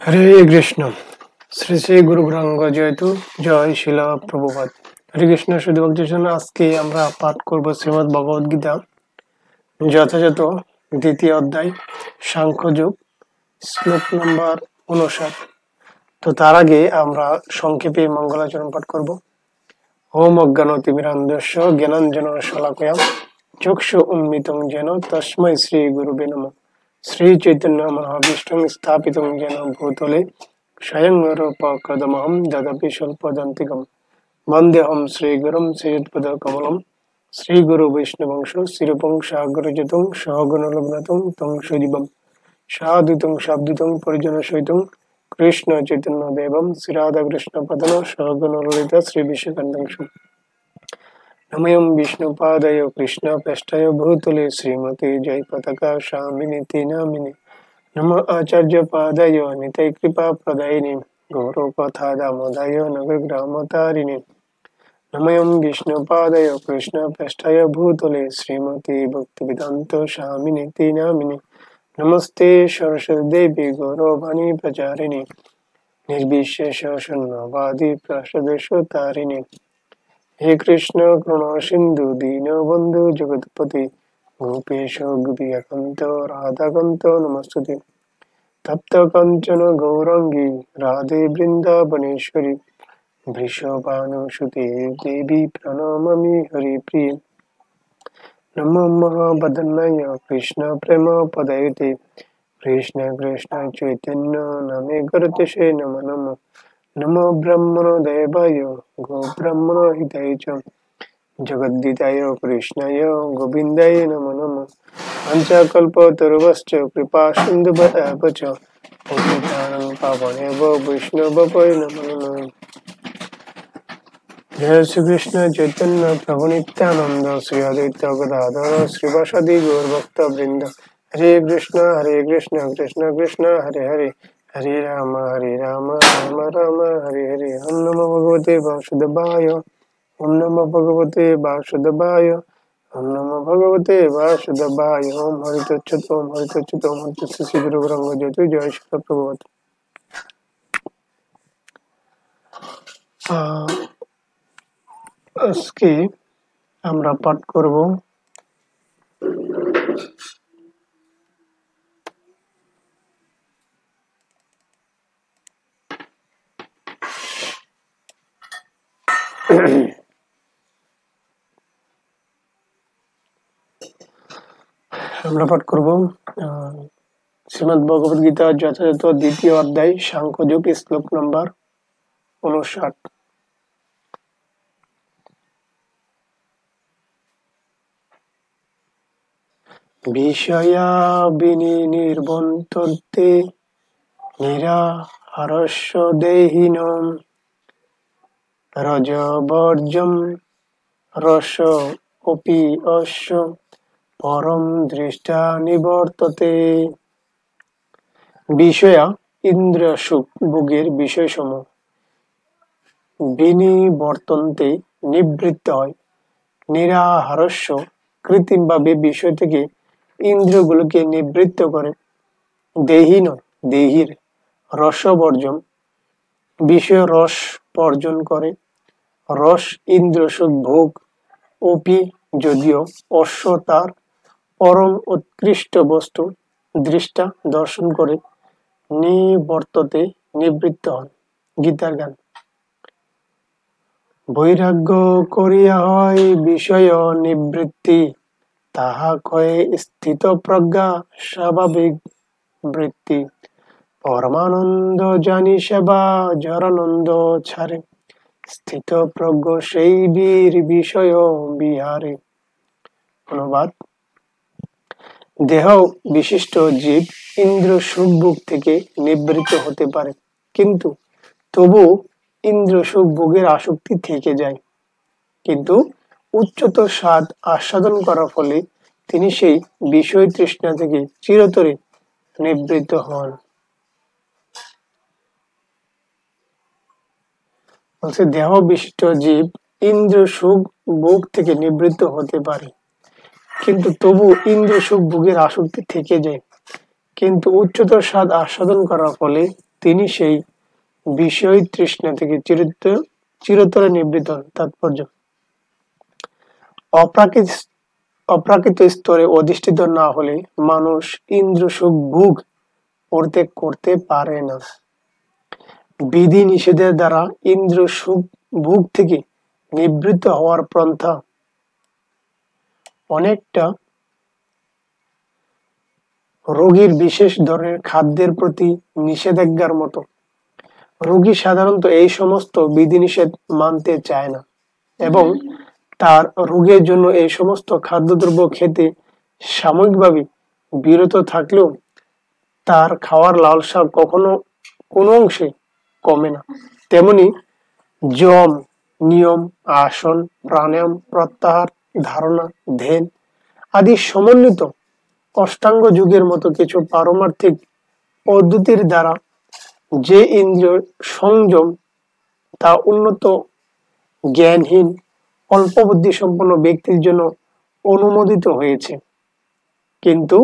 হরে কৃষ্ণ। শ্রী শ্রী গুরু গৌরাঙ্গ জয়তু। জয় শিলা প্রভুপাদ। হরে কৃষ্ণ শুধু ভক্তের আজকে আমরা পাঠ করব শ্রীমদ ভগবদ গীতা, যথাযথ দ্বিতীয় অধ্যায় সাংখ্যযোগ, শ্লোক নম্বর 59। তো তার আগে আমরা সংক্ষেপে মঙ্গলাচরণ পাঠ করব। ওম অজ্ঞানতিমিরান্ধস্য জ্ঞানাঞ্জন শলাকয়া চক্ষু উন্মিতং যেন তস্मै শ্রী গুরুবে নমঃ। শ্রী চৈতন্য মহাবিষ্ণুং স্থাপিতং যেন ভূতলে স্বয়ং রূপকদমহং দদপি স্বল্পদন্তিকম বন্দেহং শ্রীগুরুং শ্রীযুতপদকমলম শ্রীগুরু বৈষ্ণবংশ শ্রীরূপং সাগরযুতং সহগণলগ্নতং তং সুদীপম সাধুতং শাব্দিতং পরিজন সহিতং কৃষ্ণ চৈতন্য দেবম শ্রীরাধা কৃষ্ণ পদন সহগণললিতা শ্রী বিশ্বকান্তংশ নময়ং বিষ্ণুপাদায় কৃষ্ণ পেষ্টায় ভূতলে শ্রীমতী জয় পতাকা স্বামিনীতি নামিনী নম আচার্য পাদায় নিতাই কৃপা প্রদায়িনী গৌর কথা দামোদায় নগর গ্রাম তারিণী নময়ং বিষ্ণুপাদায় কৃষ্ণ পেষ্টায় ভূতলে শ্রীমতী ভক্তি বেদান্ত স্বামিনীতি নামিনী নমস্তে সরস্বতী দেবী গৌরবাণী প্রচারিণী निर्विशेष शून्यवादी प्रसदेश तारिणी हे कृष्ण करुणा सिंधु दीनबंधु जगतपति गोपेश गोपिकान्त राधाकान्त नमस्तुते तप्त कंचन गौरांगी राधे वृंदावनेश्वरी वृषभानुसुते देवी प्रणमामि हरिप्रिय नमो महावदनाय कृष्ण प्रेम पदयते कृष्ण कृष्ण चैतन्य नामे करते नमो नमः नमो ब्रह्मणो देवाय गो ब्रह्मण हिताय च जगद्दिताय कृष्णाय गोविन्दाय नमो नमः पंचकल्पतरुश्च कृपा सिन्धुभ्येव च पतितानां पावनेभ्यो वैष्णवेभ्यो नमो नमः। जय श्री कृष्ण चैतन्य प्रभु नित्यानंद श्री अद्वैत गदाधर श्रीवासादि गौरभक्त वृंद हरे कृष्ण कृष्ण कृष्ण हरे हरे हरे राम राम राम हरे हरे। ओम नमो भगवते वासुदेवाय ओम नमो भगवते वासुदेवाय ओम नमो भगवते वासुदेवाय ओम हरितच्युत ओम हरितच्युत ओम हरितच्युत श्री गुरु गौरांग जयतु जय श्री प्रभुपाद। আজকে আমরা পাঠ করব শ্রীমদ ভগবদ গীতা যথাযথ দ্বিতীয় অধ্যায় সাংখ্যযোগ শ্লোক নম্বর 59। বিষয়া বিনির্বন্তন্তে নিরাহারস্য দেহিনাম রজবর্জম রস অপি অস্য পরম দৃষ্টা নিবর্ততে। বিষয়া ইন্দ্রিয় সুখ ভোগের বিষয়সমূহ বিনিবর্তন্তে নিবৃত্ত হয়, নিরাহারস্য কৃত্রিম ভাবে বিষয় থেকে ইন্দ্রিয়গুলোকে নিবৃত্ত করে, দেহীন দেহির রসবর্জন বিষয় রস বর্জন করে, রস ইন্দ্রিয় সুখ ভোগ অপি যদিও অশ্ব তার পরম উৎকৃষ্ট বস্তু দৃষ্টা দর্শন করে নিবর্ততে নিবৃত্ত হন। গীতার গান। বৈরাগ্য করিয়া হয় বিষয় নিবৃত্তি, তাহা কয়ে স্থিত প্রজ্ঞা স্বাভাবিক বৃত্তি। পরমানন্দ জানি সেবা জরানন্দ ছাড়ে, স্থিত প্রজ্ঞ সেই বীর বিষয় বিহারে। অনুবাদ। দেহ বিশিষ্ট জীব ইন্দ্র সুখ ভোগ থেকে নিবৃত্ত হতে পারে, কিন্তু তবু ইন্দ্র সুখ ভোগের আসক্তি থেকে যায়। কিন্তু উচ্চতর স্বাদ আস্বাদন করার ফলে তিনি সেই বিষয় তৃষ্ণা থেকে চিরতরে নিবৃত্ত হন। দেহ বিশিষ্ট জীব ইন্দ্র সুখ ভোগ থেকে নিবৃত্ত হতে পারে, কিন্তু তবু ইন্দ্র সুখ ভোগের আসক্তি থেকে যায়। কিন্তু উচ্চতর স্বাদ আস্বাদন করার ফলে তিনি সেই বিষয় তৃষ্ণা থেকে চিরতরে নিবৃত হন। তাৎপর্য, অপ্রাকৃত অপ্রাকৃত স্তরে অধিষ্ঠিত না হলে মানুষ ইন্দ্র সুখ ভোগ পরিত্যাগ করতে পারে না। বিধি নিষেধের দ্বারা ইন্দ্র সুখ ভোগ থেকে নিবৃত্ত হওয়ার পন্থা অনেকটা রোগীর বিশেষ ধরনের খাদ্যের প্রতি নিষেধাজ্ঞার মতো। রোগী সাধারণত এই সমস্ত বিধিনিষেধ মানতে চায় না এবং তার রোগের জন্য এই সমস্ত খাদ্যদ্রব্য খেতে সাময়িকভাবে বিরত থাকলেও তার খাওয়ার লালসা কখনো কোনো অংশে কমে না। তেমনি যম, নিয়ম, আসন, প্রাণায়াম, প্রত্যাহার, ধারণা, ধ্যান আদি সমন্বিত অষ্টাঙ্গ যুগের মতো কিছু পারমার্থিক পদ্ধতির দ্বারা যে ইন্দ্রিয় সংযম তা উন্নত জ্ঞানহীন অল্প বুদ্ধি সম্পন্ন ব্যক্তির জন্য অনুমোদিত হয়েছে, কিন্তু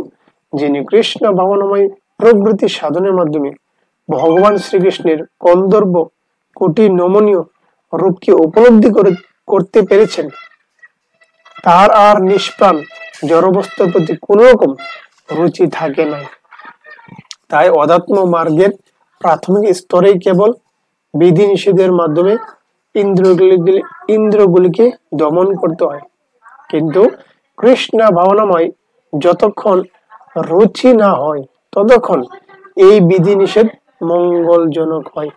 যিনি কৃষ্ণ ভাবনাময় প্রবৃত্তি সাধনের মাধ্যমে ভগবান শ্রীকৃষ্ণের কন্দর্প কোটি নমনীয় রূপকে উপলব্ধি করতে পেরেছেন, তার আর নিষ্প্রাণ জড়বস্তুর প্রতি কোন রকম রুচি থাকে না। তাই অধ্যাত্ম মার্গের প্রাথমিক স্তরেই কেবল বিধি নিষেধের মাধ্যমে ইন্দ্রগুলিকে দমন করতে হয়, কিন্তু কৃষ্ণ ভাবনাময় যতক্ষণ রুচি না হয় ততক্ষণ এই বিধি নিষেধ মঙ্গলজনক হয়।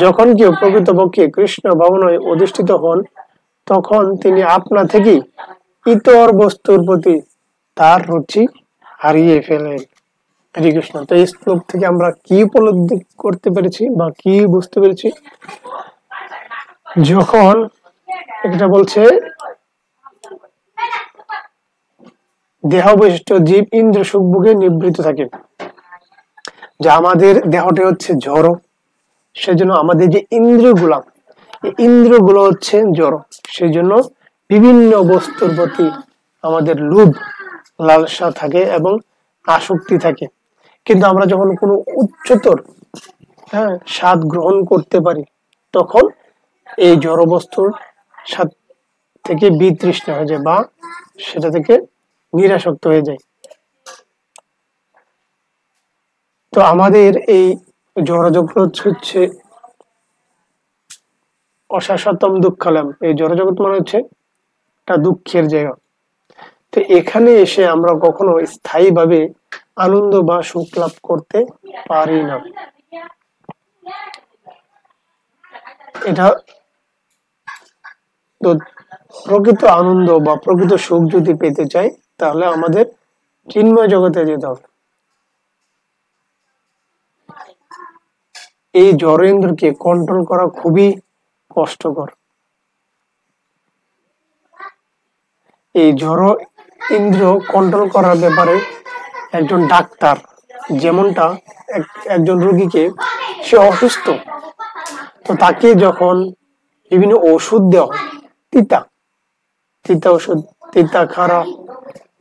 যখন কেউ প্রকৃতপক্ষে কৃষ্ণ ভাবনায় অধিষ্ঠিত হন তখন তিনি আপনা থেকেই ইতর বস্তুর প্রতি তার রুচি হারিয়ে ফেলেন। হরে কৃষ্ণ। তো এই শ্লোক থেকে আমরা কি উপলব্ধি করতে পেরেছি বা কি বুঝতে পেরেছি? যখন এটা বলছে দেহবিশিষ্ট জীব ইন্দ্র সুখ ভোগে নিবৃত্ত থাকে, যে আমাদের দেহটা হচ্ছে জড়, সেজন্য আমাদের যে ইন্দ্রিয়গুলো হচ্ছে জড়, সেই জন্য বিভিন্ন বস্তুর প্রতি আমাদের লোভ লালসা থাকে এবং আসক্তি থাকে। কিন্তু আমরা যখন কোনো উচ্চতর স্বাদ গ্রহণ করতে পারি তখন এই জড় বস্তুর স্বাদ থেকে বিতৃষ্ণা হয়ে যায় বা সেটা থেকে নিরাসক্ত হয়ে যায়। তো আমাদের এই জড়জগৎ হচ্ছে অশাশ্বতম দুঃখালম, এই জড়জগৎ মানে হচ্ছে একটা দুঃখের জায়গা। তো এখানে এসে আমরা কখনো স্থায়ীভাবে আনন্দ বা সুখ লাভ করতে পারি না। এটা তো প্রকৃত আনন্দ বা প্রকৃত সুখ যদি পেতে চাই তাহলে আমাদের চিন্ময় জগতে যেতে হবে। এই জড়েন্দ্রকে কন্ট্রোল করা খুবই কষ্টকর। এই জড় ইন্দ্র কন্ট্রোল করার ব্যাপারে একজন ডাক্তার যেমনটা একজন রোগীকে, সে অসুস্থ, তো তাকে যখন বিভিন্ন ওষুধ দেওয়া হয়, তিতা ওষুধ, তিতা খারা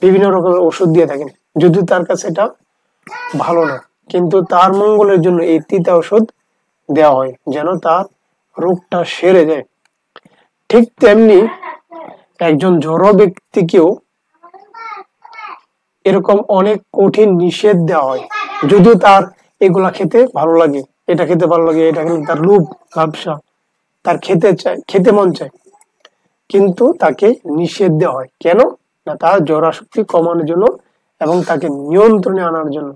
বিভিন্ন রকমের ওষুধ দিয়ে থাকেন, যদি তার কাছে এটা ভালো না, কিন্তু তার মঙ্গলের জন্য এই তিতা ওষুধ দেওয়া হয় যেন তার রোগটা সেরে যায়। ঠিক তেমনি একজন জড় ব্যক্তিকেও এরকম অনেক কঠিন নিষেধ দেওয়া হয়, যদিও তার এগুলা খেতে ভালো লাগে, এটা খেতে ভালো লাগে, এটা খেলে তার লোভ লালসা, তার খেতে মন চায়, কিন্তু তাকে নিষেধ দেওয়া হয়। কেন না? তার জড়াশক্তি কমানোর জন্য এবং তাকে নিয়ন্ত্রণে আনার জন্য।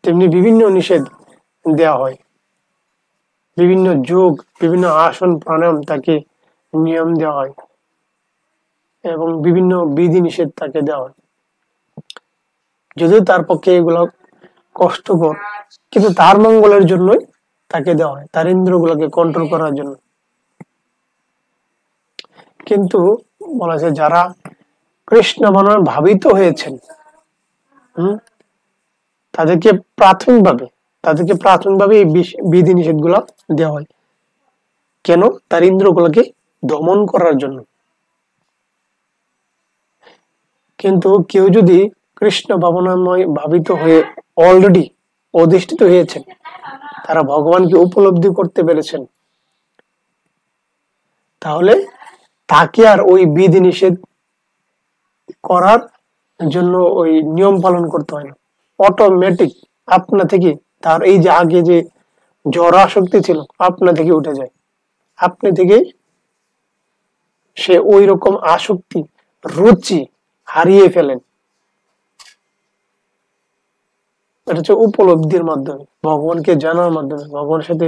তেমনি বিভিন্ন নিষেধ দেওয়া হয়, বিভিন্ন যোগ, বিভিন্ন আসন, প্রাণায়াম তাকে নিয়ম দেওয়া হয় এবং বিভিন্ন বিধি নিষেধ তাকে দেওয়া হয়, যদিও তার পক্ষে এগুলো কষ্টকর, কিন্তু তার মঙ্গলের জন্যই তাকে দেওয়া হয়, তার ইন্দ্রগুলোকে কন্ট্রোল করার জন্য। কিন্তু বলা যায় যারা কৃষ্ণ ভাবনায় ভাবিত হয়েছেন, তাদেরকে প্রাথমিকভাবে এই বিধি নিষেধ গুলা দেওয়া হয়। কেন? তার ইন্দ্রগুলোকে দমন করার জন্য। কিন্তু কেউ যদি কৃষ্ণ ভাবনাময় ভাবিত হয়ে অলরেডি অধিষ্ঠিত হয়েছেন, তারা ভগবানকে উপলব্ধি করতে পেরেছেন, তাহলে তাকে আর ওই বিধি নিষেধ করার জন্য ওই নিয়ম পালন করতে হয় না। অটোমেটিক আপনা থেকে তার এই যে আগে যে জড় আসক্তি ছিল আপনা থেকে উঠে যায়। আপনি থেকে সে ওই রকম আসক্তি রুচি হারিয়ে ফেলেন। এটা হচ্ছে উপলব্ধির মাধ্যমে, ভগবানকে জানার মাধ্যমে, ভগবানের সাথে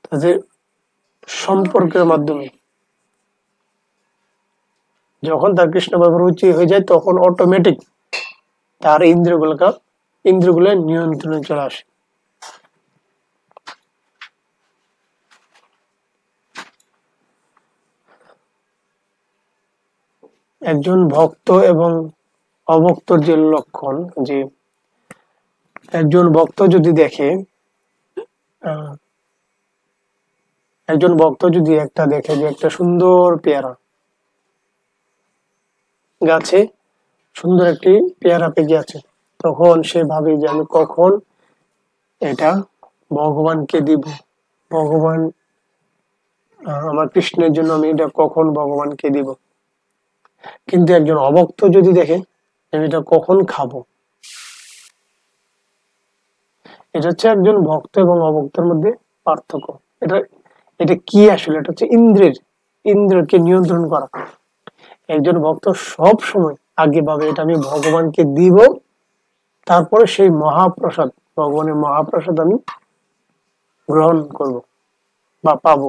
তাদের সম্পর্কের মাধ্যমে। যখন তার কৃষ্ণ ভাবে রুচি হয়ে যায় তখন অটোমেটিক তার ইন্দ্রিয়গুলো নিয়ন্ত্রণে চলে আসে। একজন ভক্ত এবং অভক্তর যে লক্ষণ, যে একজন ভক্ত যদি দেখে একজন ভক্ত যদি দেখে যে একটা সুন্দর পেয়ারা গাছে সুন্দর একটি পেয়ারা পেকে আছে, তখন সে ভাবে যে আমি কখন এটা ভগবানকে দিব, ভগবান আমার কৃষ্ণের জন্য আমি এটা কখন ভগবানকে দিব। কিন্তু একজন অভক্ত যদি দেখে আমি এটা কখন খাবো, এটা হচ্ছে একজন ভক্ত এবং অভক্তের মধ্যে পার্থক্য। এটা এটা কি আসলে, এটা হচ্ছে ইন্দ্রকে নিয়ন্ত্রণ করা। একজন ভক্ত সব সময় আগে ভাবে এটা আমি ভগবানকে দিব, তারপরে সেই মহাপ্রসাদ, ভগবানের মহাপ্রসাদ আমি গ্রহণ করব বা পাবো।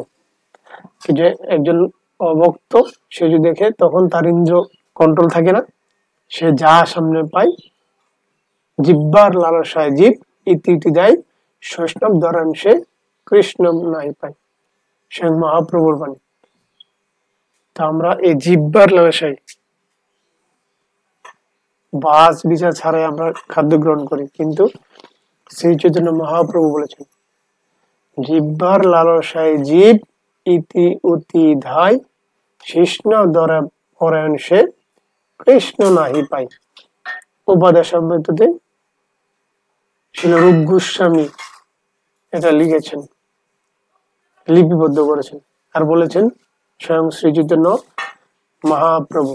যে একজন অভক্ত সে যদি দেখে তখন তার ইন্দ্র কন্ট্রোল থাকে না, সে যা সামনে পায় জিব্বার লালসায় জীব ইতি দেয়, বৈষ্ণব ধরেন সে কৃষ্ণ নাই পায়, স্বয়ং মহাপ্রভুর বাণী। তা আমরা এই জিব্বার লালসায় বাস বিচার ছাড়াই আমরা খাদ্য গ্রহণ করি, কিন্তু শ্রী চৈতন্য মহাপ্রভু বলেছেন জিব্বার লালসায় জীব ইতি উতি ধায়, কৃষ্ণ ধরা পরায়ণ সে কৃষ্ণ নাহি পায়। উপদেশ অমৃততে শ্রীল রূপ গোস্বামী এটা লিখেছেন, লিপিবদ্ধ করেছেন, আর বলেছেন স্বয়ং শ্রী চৈতন্য মহাপ্রভু।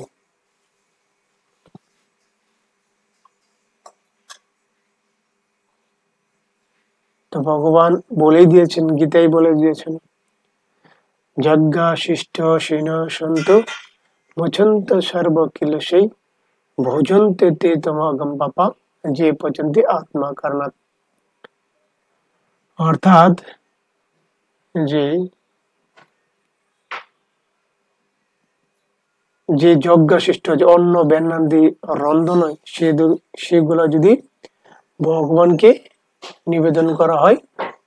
তো ভগবান বলেই দিয়েছেন, গীতাই বলে দিয়েছেন যজ্ঞা শিষ্ট শীন সন্ত মুছন্ত সর্ব কিলসেই ভোজন্তে তে তমাগম পাপা যে পচন্তি আত্মা কারণাৎ। অর্থাৎ যে যে যজ্ঞাশিষ্ট, যে অন্ন ব্যঞ্জনাদি রন্ধন হয় সেগুলো যদি ভগবানকে নিবেদন করা হয়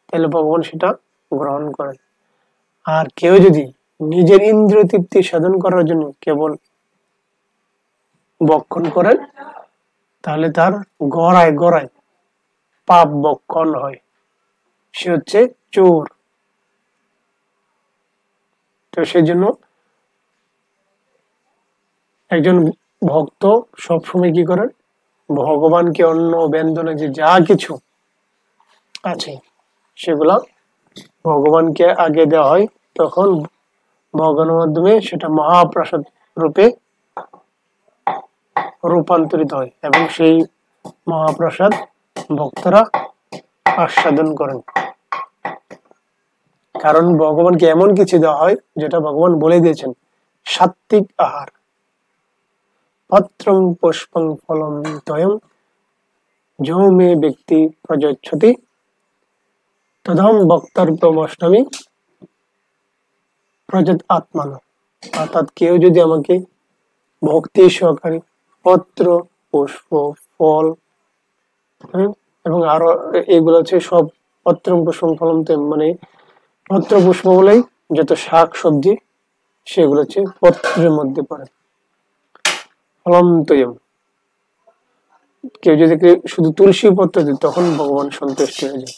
তাহলে ভগবান সেটা গ্রহণ করেন। আর কেউ যদি নিজের ইন্দ্রিয় তৃপ্তি সাধন করার জন্য কেবল বক্ষণ করেন তাহলে তার গড়ায় গড়ায় পাপ বক্ষণ হয়, সে হচ্ছে চোর। তো সেজন্য একজন ভক্ত সবসময় কি করেন, ভগবানকে অন্ন ব্যঞ্জনে যে যা কিছু আছে সেগুলা ভগবানকে আগে দেওয়া হয়, তখন ভগবানের মাধ্যমে সেটা মহাপ্রসাদ রূপে রূপান্তরিত হয় এবং সেই মহাপ্রসাদ ভক্তরা আস্বাদন করেন। কারণ ভগবানকে এমন কিছু দেওয়া হয় যেটা ভগবান বলে দিয়েছেন, সাত্বিক আহার, পত্রং পুষ্পং ফলম তয়ম যো মে ব্যক্তি প্রযচ্ছতি তদম বক্তব্যমষ্টমী প্রযত আত্মান। অর্থাৎ কেউ যদি আমাকে ভক্তি সহকারে পত্র পুষ্প ফল এবং আরো এগুলো হচ্ছে সব পত্র পুষ্প ফলম, মানে পত্র পুষ্প বলেই যত শাক সবজি সেগুলো হচ্ছে পত্রের মধ্যে পড়ে। ফলম তৈম, কেউ যদি শুধু তুলসী পত্র দেয় তখন ভগবান সন্তুষ্ট হয়ে যায়।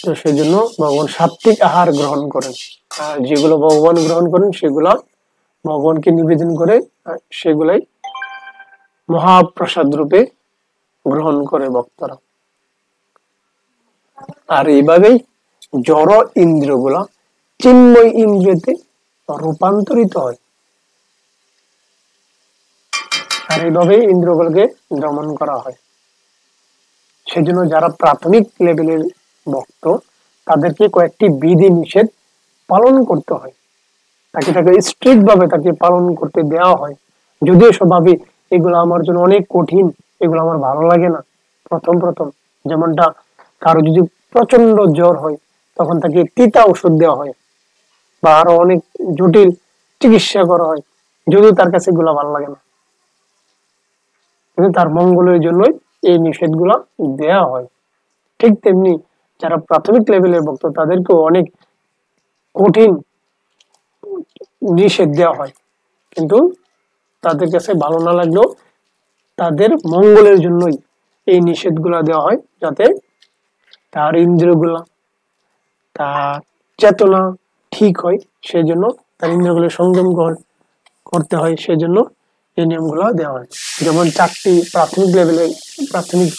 তো সেই জন্য ভগবান সাত্বিক আহার গ্রহণ করেন। যেগুলো ভগবান গ্রহণ করেন সেগুলা ভগবানকে নিবেদন করে সেগুলাই মহাপ্রসাদ রূপে গ্রহণ করে ভক্তরা। আর এইভাবেই জড় ইন্দ্রিয়গুলা চিন্ময় ইন্দ্রিয়তে রূপান্তরিত হয়। আর এইভাবেই ইন্দ্রিয়গুলোকে দমন করা হয়। সেজন্য যারা প্রাথমিক লেভেলের ভক্ত তাদেরকে কয়েকটি বিধি নিষেধ পালন করতে হয়, তাকে স্ট্রিক্ট ভাবে তাকে পালন করতে দেওয়া হয়। যদিও স্বভাবে এগুলো আমার জন্য অনেক কঠিন, এগুলো আমার ভালো লাগে না প্রথম প্রথম। যেমনটা কারো যদি প্রচন্ড জ্বর হয় তখন তাকে তিতা ওষুধ দেওয়া হয় বা আরো অনেক জটিল চিকিৎসা করা হয়, যদিও তার কাছে এগুলো ভালো লাগে না, কিন্তু তার মঙ্গলের জন্যই এই নিষেধগুলো দেওয়া হয়। ঠিক তেমনি যারা প্রাথমিক লেভেলের ভক্ত তাদেরকেও অনেক কঠিন নিষেধ দেওয়া হয়, কিন্তু তাদের কাছে ভালো না লাগলেও তাদের মঙ্গলের জন্যই এই নিষেধগুলা দেওয়া হয়, যাতে তার ইন্দ্রিয়গুলা তার চেতনা ঠিক হয়। সেই জন্য তার ইন্দ্রিয়গুলো সংযম করতে হয়, সেই জন্য এই নিয়মগুলো দেওয়া হয়। যেমন চারটি প্রাথমিক লেভেলে প্রাথমিক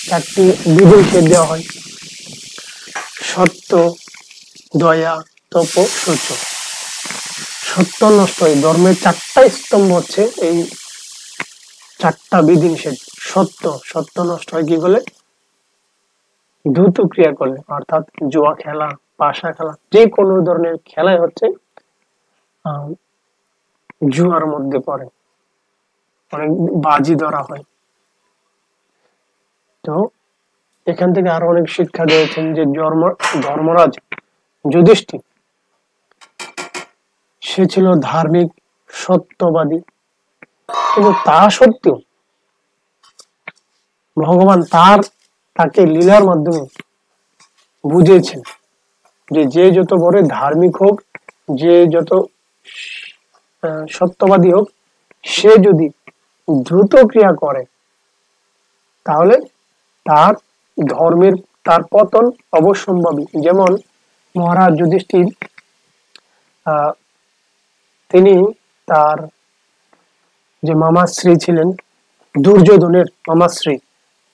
চারটি বিধি নিষেধ দেওয়া হয়: সত্য, দয়া, তপ, সূচ। সত্য নষ্ট হয়, ধর্মের চারটা স্তম্ভ হচ্ছে এই চারটা বিধি নিষেধ। সত্য নষ্ট হয় কি বলে? দ্রুত ক্রিয়া করলে, অর্থাৎ জুয়া খেলা, পাশা খেলা, যে কোনো ধরনের খেলাই হচ্ছে জুয়ার মধ্যে পড়ে, অনেক বাজি ধরা হয়। তো এখান থেকে আরো অনেক শিক্ষা দিয়েছেন যে ধর্মরাজ যুধিষ্ঠির সে ছিল ধার্মিক, সত্যবাদী, কিন্তু তা সত্ত্বেও ভগবান তাকে লীলার মাধ্যমে বুঝিয়েছেন যে যে যত বড় ধার্মিক হোক, যে যত সত্যবাদী হোক, সে যদি দ্রুত ক্রিয়া করে তাহলে তার ধর্মের তার পতন অবশ্যম্ভাবী। যেমন মহারাজ যুধিষ্ঠির তিনি তার যে মামাশ্রী ছিলেন, দুর্যোধনের মামাশ্রী,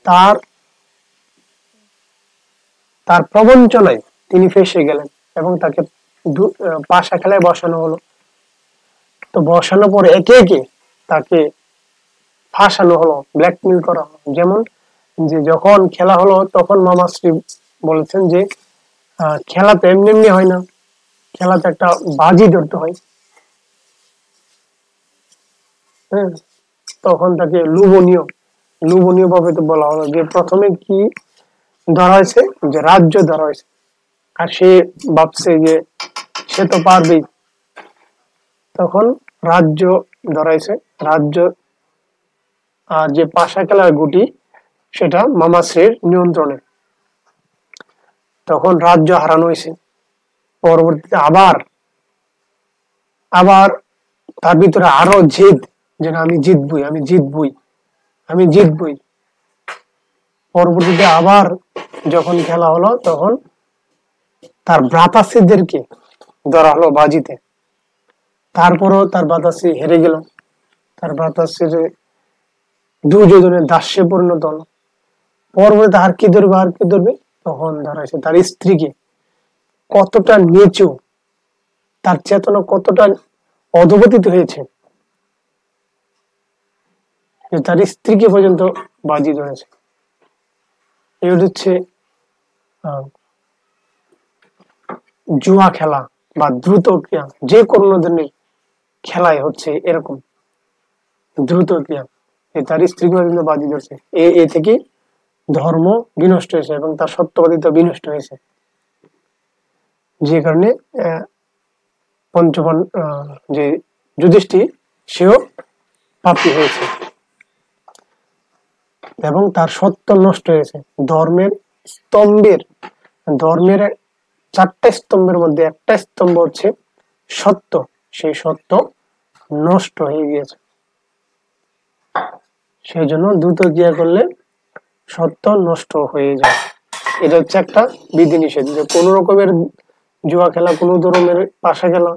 তার তার প্রবঞ্চনায় তিনি ফেঁসে গেলেন এবং তাকে পাশা খেলায় বসানো হলো। তো বসানোর পরে একে একে তাকে ফাঁসানো হলো, ব্ল্যাকমেল করা হলো। যেমন যে যখন খেলা হলো তখন মামাশ্রী বলেছেন যে খেলা তো এমনি এমনি হয় না, খেলাতে একটা বাজি ধরতে হয়। হ্যাঁ, তখন তাকে লুবনীয় ভাবে তো বলা হলো যে প্রথমে কি ধরা হয়েছে, যে রাজ্য ধরা হয়েছে, আর সে ভাবছে যে সে তো পারবেই। তখন রাজ্য ধরাইছে, রাজ্য আর যে পাশা খেলার গুটি সেটা মামাশ্রীর নিয়ন্ত্রণে। তখন রাজ্য হারানো হয়েছে। পরবর্তীতে আবার আবার তার ভিতরে আরো জেদ, যে আমি জিতবই, আমি জিতবই, আমি জিতবই। পরবর্তীতে আবার যখন খেলা হলো তখন তার ভ্রাতাশ্রীদেরকে ধরা হলো বাজিতে। তারপরও তার ভ্রাতাশ্রী হেরে গেল, তার ভ্রাতাশ্রীর দুর্যোধনের দাস্যে পরিণত হলো। পরবর্তীতে আর কি ধরবে, তখন ধরাইছে তার স্ত্রীকে। কতটা নিচু, তার চেতনা কতটা অধপতিত হয়েছে, তার স্ত্রীকে পর্যন্ত বাজি ধরেছে। এই হচ্ছে জুয়া খেলা বা দ্রুত ক্রিয়া, যে কোনো ধরনের খেলায় হচ্ছে এরকম দ্রুত ক্রিয়া। তার স্ত্রীকে পর্যন্ত বাজি ধরছে। এ থেকে ধর্ম বিনষ্ট হয়েছে এবং তার সত্যবাদিতা বিনষ্ট হয়েছে, যে কারণে পঞ্চপান যে যুধিষ্ঠির সেও পাপী হয়েছে এবং তার সত্য নষ্ট হয়েছে। ধর্মের চারটা স্তম্ভের মধ্যে একটা স্তম্ভ হচ্ছে সত্য, সেই সত্য নষ্ট হয়ে গিয়েছে। সেই জন্য দ্রুত ক্রিয়া করলে সত্য নষ্ট হয়ে যায়। এটা হচ্ছে একটা বিধি নিষেধ, যে কোন রকমের জুয়া খেলা, কোনো ধর্মের পাশে খেলা,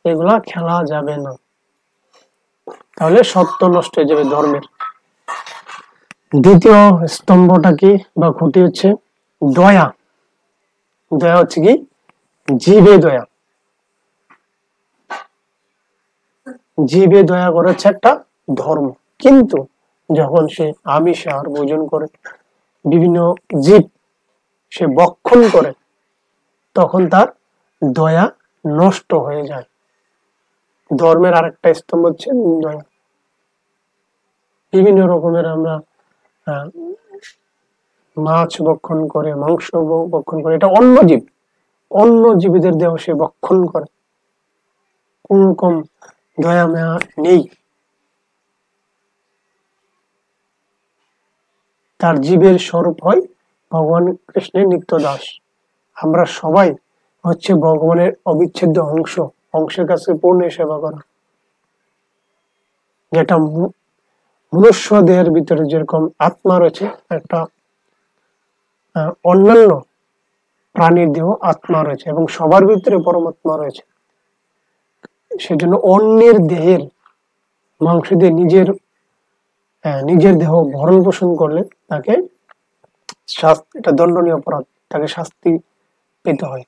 এগুলা খেলা যাবে না, তাহলে সত্য নষ্ট হয়ে যাবে ধর্মের। দ্বিতীয় স্তম্ভটা কি বা খুঁটি হচ্ছে দয়া। দয়া হচ্ছে কি? জীবে দয়া। জীবে দয়া করে হচ্ছে একটা ধর্ম, কিন্তু যখন সে আমিষ আহার ভোজন করে, বিভিন্ন জীব সে ভক্ষণ করে, তখন তার দয়া নষ্ট হয়ে যায়। ধর্মের আরেকটা স্তম্ভ হচ্ছে দয়া। বিভিন্ন রকমের আমরা মাছ ভক্ষণ করে, মাংস ভক্ষণ করে, এটা অন্য জীব, অন্য জীবীদের দেহ সে ভক্ষণ করে, কোন রকম দয়া মায়া নেই, তার জীবের স্বরূপ হয় ভগবান কৃষ্ণের নিত্য দাস। আমরা সবাই হচ্ছে ভগবানের অবিচ্ছেদ্য অংশ, অংশের কাছে পূর্ণ সেবা করা। যেটা মনুষ্য দেহের ভিতরে যেরকম আত্মা রয়েছে, একটা অন্যান্য প্রাণীর দেহ আত্মা রয়েছে, এবং সবার ভিতরে পরমাত্মা রয়েছে। সেজন্য অন্যের দেহের মাংস দিয়ে নিজের দেহ ভরণ পোষণ করলে তাকে এটা দণ্ডনীয় অপরাধ, তাকে শাস্তি পেতে হয়।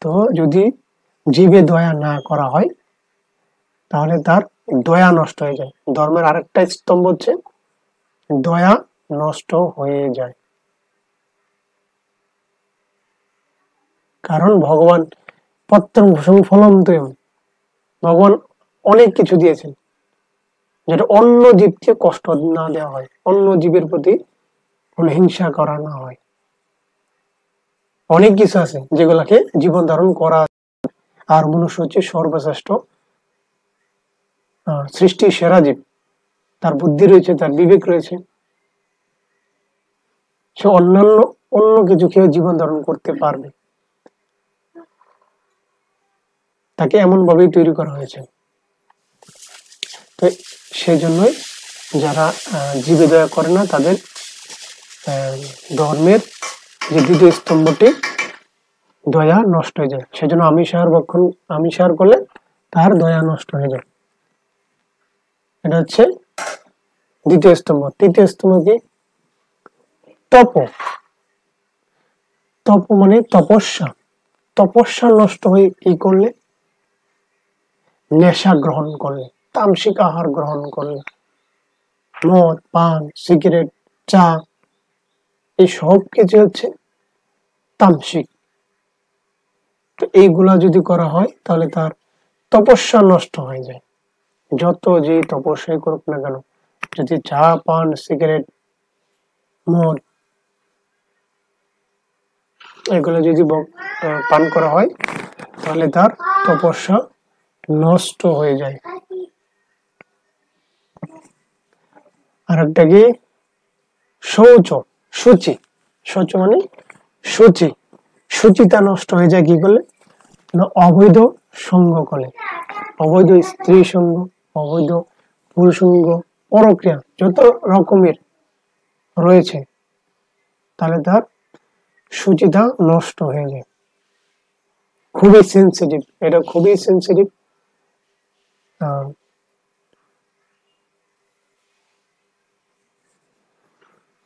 তো যদি জীবে দয়া না করা হয়, তাহলে তার দয়া নষ্ট হয়ে যায়। ধর্মের আরেকটা স্তম্ভ হচ্ছে দয়া নষ্ট হয়ে যায়। কারণ ভগবান পত্রং ফলম তৈম, ভগবান অনেক কিছু দিয়েছেন, যেটা অন্য জীবকে কষ্ট না দেওয়া হয়, অন্য জীবের প্রতি কোনো হিংসা করা না হয়। অনেক কিছু আছে যেগুলাকে জীবন ধারণ করা, আর মনুষ্য হচ্ছে সর্বশ্রেষ্ঠ সৃষ্টির সেরা জীব। তার বুদ্ধি রয়েছে, তার বিবেক রয়েছে, সে অন্য কিছু খেয়ে জীবন ধারণ করতে পারবে। তাকে এমন ভাবেই তৈরি করা হয়েছে। তো সেই জন্যই যারা জীবে দয়া করে না, তাদের ধর্মের যে দ্বিতীয় স্তম্ভটি দয়া নষ্ট হয়ে যায়। সেজন্য আমিষ আহার করলে তার দয়া নষ্ট হয়ে যায়। এটা হচ্ছে দ্বিতীয় স্তম্ভ। তৃতীয় স্তম্ভ কি? তপ। তপ মানে তপস্যা। তপস্যা নষ্ট হয়ে কি করলে? নেশা গ্রহণ করলে, তামসিক আহার গ্রহণ করলে, মদ, পান, সিগারেট, চা, এই সব কিছু হচ্ছে তামসিক। তো এইগুলা যদি করা হয়, তাহলে তার তপস্যা নষ্ট হয়ে যায়। যত যে তপস্যাই করুক না কেন, যদি চা, পান, সিগারেট, মদ এগুলো যদি পান করা হয়, তাহলে তার তপস্যা নষ্ট হয়ে যায়। আর একটা কি? শৌচ, সূচি। শৌচ মানে সূচি। সূচিতা নষ্ট হয়ে যায় কি করলে? না, অবৈধ সঙ্গ করলে। অবৈধ স্ত্রী সঙ্গ, অবৈধ পুরুষ সঙ্গ, পরক্রিয়া যত রকমের রয়েছে, তাহলে তার সূচিতা নষ্ট হয়ে যায়। খুবই সেন্সিটিভ, এটা খুবই সেন্সিটিভ।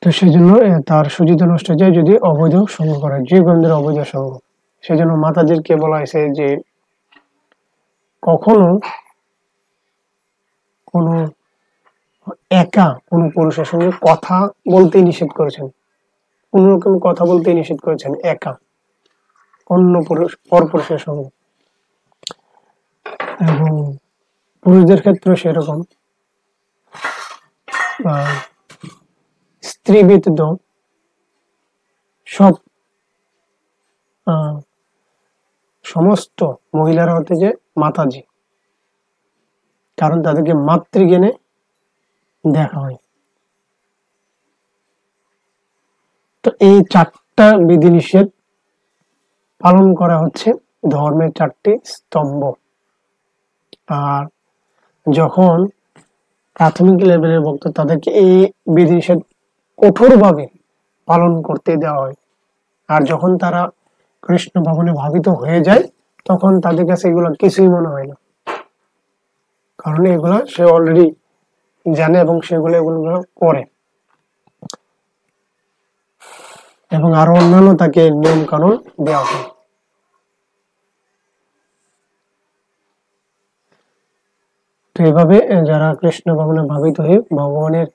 তো সেই জন্য তার সূচিতা নষ্ট হয়ে যায় যদি অবৈধ সঙ্গ করে, যে গন্ধের অবৈধ সঙ্গ। সেই জন্য মাতাজিরকে বলা হয়েছে যে কখনো কোনো একা কোনো পুরুষের সঙ্গে কথা বলতে নিষেধ করেছেন, কোন রকম কথা বলতে নিষেধ করেছেন একা, অন্য পরপুরুষের সঙ্গে। এবং পুরুষদের ক্ষেত্রে সেরকম স্ত্রী ব্যতীত সমস্ত মহিলারা হতে যে মাতাজি, কারণ তাদেরকে মাতৃজ্ঞানে দেখা হয়। তো এই 4টা বিধিনিষেধ পালন করা হচ্ছে ধর্মের 4টি স্তম্ভ। আর যখন প্রাথমিক লেভেলের ভক্ত, তাদেরকে এই বিধিনিষেধ কঠোরভাবে পালন করতে দেওয়া হয়। আর যখন তারা কৃষ্ণ ভগবানে ভাবিত হয়ে যায় তখন তাদের কাছে এগুলো কিছুই মনে হয় না, কারণ এগুলো সে অলরেডি জানে এবং সেগুলো এগুলো করে, এবং আরো অন্যান্য তাকে নিয়ম কানুন দেওয়া হয়। তো এইভাবে যারা কৃষ্ণ ভগবানে ভাবিত হয়ে ভগবানের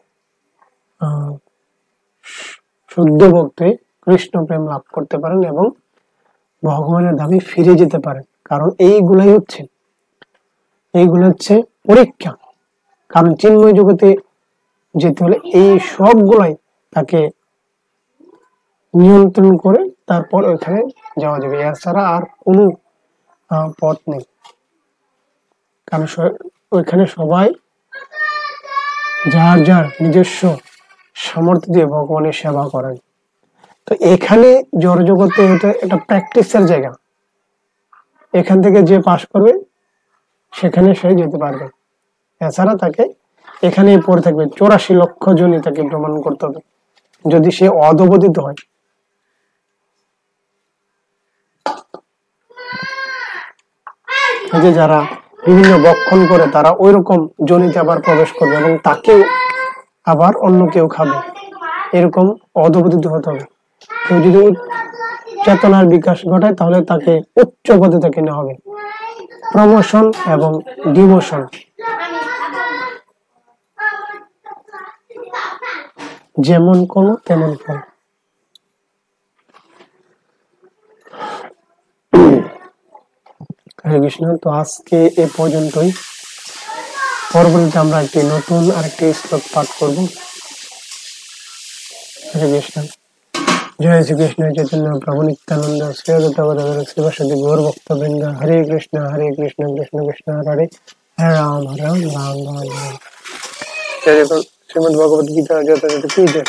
শুদ্ধ ভক্তি কৃষ্ণ প্রেম লাভ করতে পারেন এবং ভগবানের ধামে ফিরে যেতে পারেন। কারণ এইগুলো হচ্ছে পরীক্ষা। কারণ চিন্ময় জগতে যেতে হলে এই সবগুলাই তাকে নিয়ন্ত্রণ করে তারপর ওইখানে যাওয়া যাবে, এছাড়া আর কোনো পথ নেই। কারণ ওইখানে সবাই যার যার নিজস্ব সামর্থ্য দিয়ে ভগবানের সেবা করেন। তো এখানে জড় জগতে এটা একটা প্র্যাকটিসের জায়গা, এখান থেকে যে পাশ করবে সেখানে সে যেতে পারবে, এছাড়া তাকে এখানে পড়ে থাকবে 84 লক্ষ জনই তাকে ভ্রমণ করতে হবে যদি সে অধপতিত হয়। এই যে যারা বিভিন্ন বক্ষণ করে তারা ওই রকম জনিতে আবার প্রবেশ করবে এবং তাকেও আবার অন্য কেউ খাবে, এরকম অধপতিত হতে হবে। কেউ যদি চেতনার বিকাশ ঘটায় তাহলে তাকে উচ্চ পদে তাকে নেওয়া হবে, প্রমোশন এবং ডিমোশন, যেমন কর্ম তেমন ফল। হরে কৃষ্ণ। তো আজকে এ পর্যন্তই, পরবর্তীতে আমরা একটি নতুন আরেকটি শ্লোক পাঠ করব। হরে কৃষ্ণ। জয় শ্রীকৃষ্ণ চৈতন্য প্রভু নিত্যানন্দ শ্রী অদ্বৈত গদাধর শ্রীবাসাদি গৌর ভক্তবৃন্দ। হরে কৃষ্ণ কৃষ্ণ কৃষ্ণ হরে হরে রাম রাম রাম রাম। শ্রীমদ ভগবদ গীতা যথাযথ কি জয়।